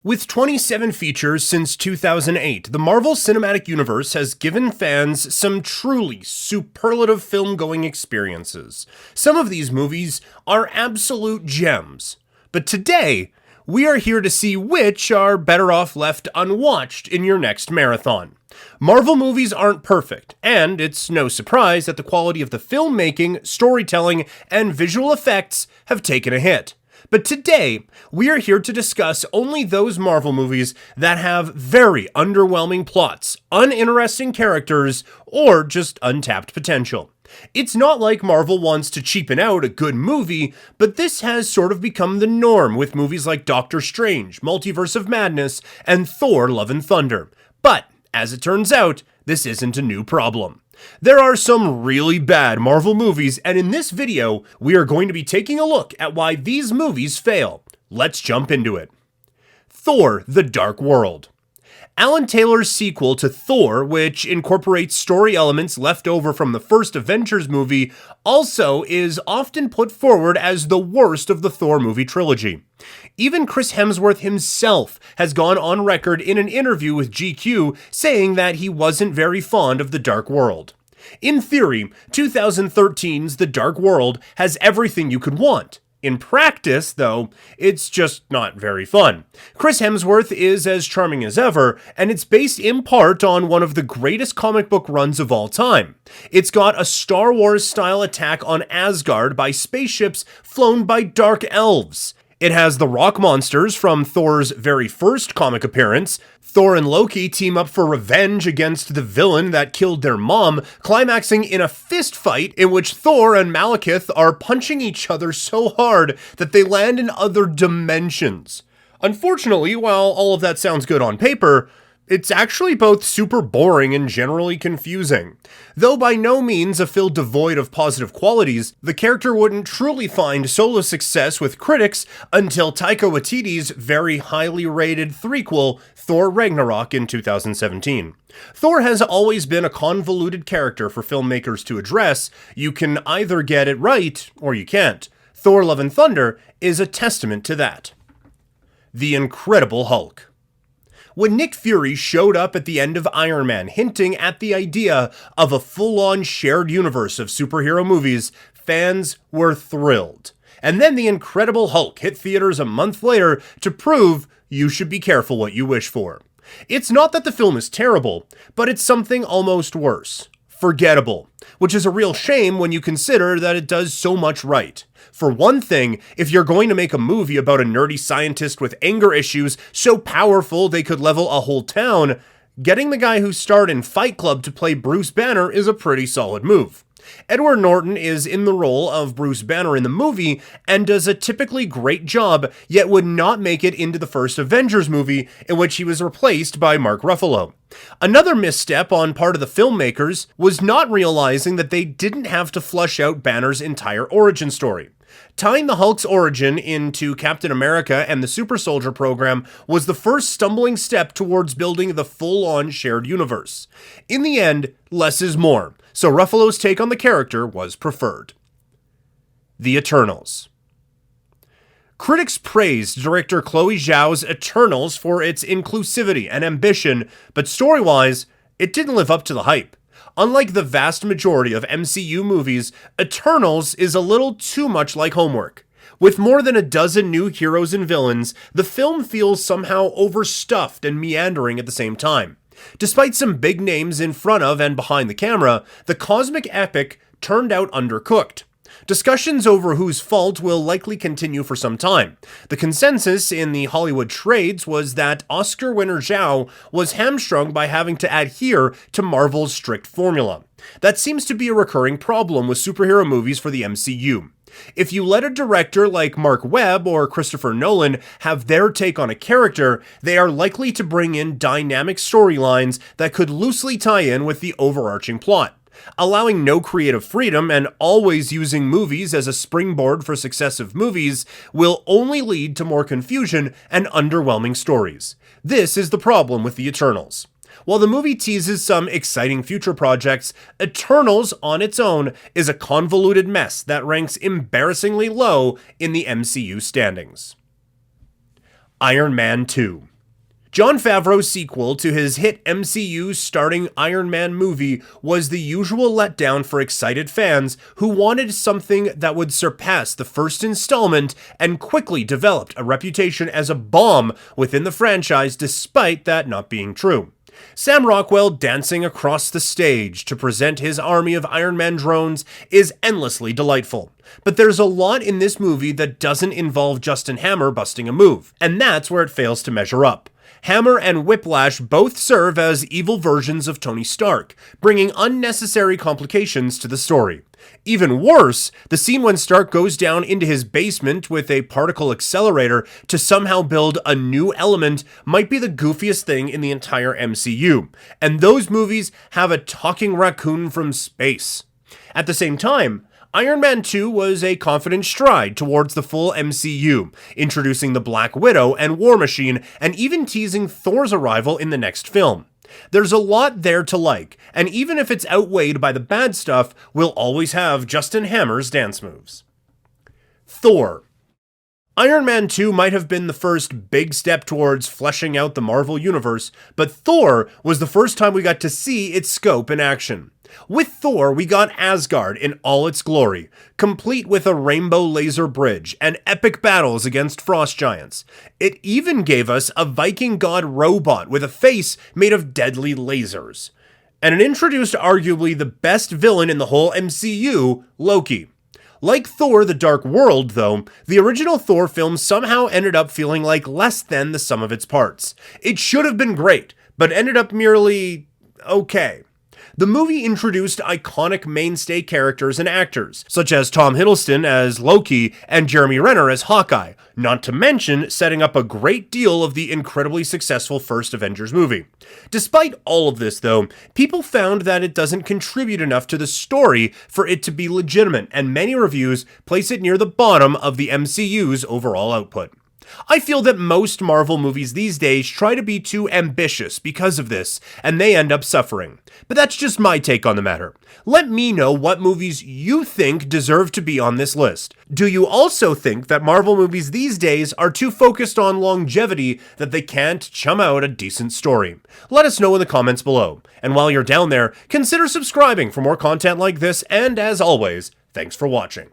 With 27 features since 2008, the Marvel Cinematic Universe has given fans some truly superlative film-going experiences. Some of these movies are absolute gems. But today, we are here to see which are better off left unwatched in your next marathon. Marvel movies aren't perfect, and it's no surprise that the quality of the filmmaking, storytelling, and visual effects have taken a hit. But today, we are here to discuss only those Marvel movies that have very underwhelming plots, uninteresting characters, or just untapped potential. It's not like Marvel wants to cheapen out a good movie, but this has sort of become the norm with movies like Doctor Strange, Multiverse of Madness, and Thor: Love and Thunder. But, as it turns out, this isn't a new problem. There are some really bad Marvel movies, and in this video, we are going to be taking a look at why these movies fail. Let's jump into it. Thor: The Dark World. Alan Taylor's sequel to Thor, which incorporates story elements left over from the first Avengers movie, also is often put forward as the worst of the Thor movie trilogy. Even Chris Hemsworth himself has gone on record in an interview with GQ saying that he wasn't very fond of The Dark World. In theory, 2013's The Dark World has everything you could want. In practice, though, it's just not very fun. Chris Hemsworth is as charming as ever, and it's based in part on one of the greatest comic book runs of all time. It's got a Star Wars-style attack on Asgard by spaceships flown by dark elves. It has the rock monsters from Thor's very first comic appearance. Thor and Loki team up for revenge against the villain that killed their mom, climaxing in a fist fight in which Thor and Malekith are punching each other so hard that they land in other dimensions. Unfortunately, while all of that sounds good on paper, it's actually both super boring and generally confusing. Though by no means a film devoid of positive qualities, the character wouldn't truly find solo success with critics until Taika Waititi's very highly rated threequel, Thor Ragnarok, in 2017. Thor has always been a convoluted character for filmmakers to address. You can either get it right, or you can't. Thor: Love and Thunder is a testament to that. The Incredible Hulk. When Nick Fury showed up at the end of Iron Man, hinting at the idea of a full-on shared universe of superhero movies, fans were thrilled. And then The Incredible Hulk hit theaters a month later to prove you should be careful what you wish for. It's not that the film is terrible, but it's something almost worse. Forgettable, which is a real shame when you consider that it does so much right. For one thing, if you're going to make a movie about a nerdy scientist with anger issues so powerful they could level a whole town, getting the guy who starred in Fight Club to play Bruce Banner is a pretty solid move. Edward Norton is in the role of Bruce Banner in the movie and does a typically great job, yet would not make it into the first Avengers movie, in which he was replaced by Mark Ruffalo. Another misstep on part of the filmmakers was not realizing that they didn't have to flush out Banner's entire origin story. Tying the Hulk's origin into Captain America and the Super Soldier program was the first stumbling step towards building the full-on shared universe. In the end, less is more, so Ruffalo's take on the character was preferred. The Eternals. Critics praised director Chloe Zhao's Eternals for its inclusivity and ambition, but story-wise, it didn't live up to the hype. Unlike the vast majority of MCU movies, Eternals is a little too much like homework. With more than a dozen new heroes and villains, the film feels somehow overstuffed and meandering at the same time. Despite some big names in front of and behind the camera, the cosmic epic turned out undercooked. Discussions over whose fault will likely continue for some time. The consensus in the Hollywood trades was that Oscar winner Zhao was hamstrung by having to adhere to Marvel's strict formula. That seems to be a recurring problem with superhero movies for the MCU. If you let a director like Mark Webb or Christopher Nolan have their take on a character, they are likely to bring in dynamic storylines that could loosely tie in with the overarching plot. Allowing no creative freedom and always using movies as a springboard for successive movies will only lead to more confusion and underwhelming stories. This is the problem with The Eternals. While the movie teases some exciting future projects, Eternals on its own is a convoluted mess that ranks embarrassingly low in the MCU standings. Iron Man 2. Jon Favreau's sequel to his hit MCU starring Iron Man movie was the usual letdown for excited fans who wanted something that would surpass the first installment and quickly developed a reputation as a bomb within the franchise despite that not being true. Sam Rockwell dancing across the stage to present his army of Iron Man drones is endlessly delightful. But there's a lot in this movie that doesn't involve Justin Hammer busting a move, and that's where it fails to measure up. Hammer and Whiplash both serve as evil versions of Tony Stark, bringing unnecessary complications to the story. Even worse, the scene when Stark goes down into his basement with a particle accelerator to somehow build a new element might be the goofiest thing in the entire MCU, and those movies have a talking raccoon from space. At the same time, Iron Man 2 was a confident stride towards the full MCU, introducing the Black Widow and War Machine, and even teasing Thor's arrival in the next film. There's a lot there to like, and even if it's outweighed by the bad stuff, we'll always have Justin Hammer's dance moves. Thor. Iron Man 2 might have been the first big step towards fleshing out the Marvel Universe, but Thor was the first time we got to see its scope in action. With Thor, we got Asgard in all its glory, complete with a rainbow laser bridge and epic battles against frost giants. It even gave us a Viking god robot with a face made of deadly lasers. And it introduced arguably the best villain in the whole MCU, Loki. Like Thor: The Dark World, though, the original Thor film somehow ended up feeling like less than the sum of its parts. It should have been great, but ended up merely okay. The movie introduced iconic mainstay characters and actors, such as Tom Hiddleston as Loki and Jeremy Renner as Hawkeye, not to mention setting up a great deal of the incredibly successful first Avengers movie. Despite all of this, though, people found that it doesn't contribute enough to the story for it to be legitimate, and many reviews place it near the bottom of the MCU's overall output. I feel that most Marvel movies these days try to be too ambitious because of this, and they end up suffering. But that's just my take on the matter. Let me know what movies you think deserve to be on this list. Do you also think that Marvel movies these days are too focused on longevity that they can't chum out a decent story? Let us know in the comments below. And while you're down there, consider subscribing for more content like this, and as always, thanks for watching.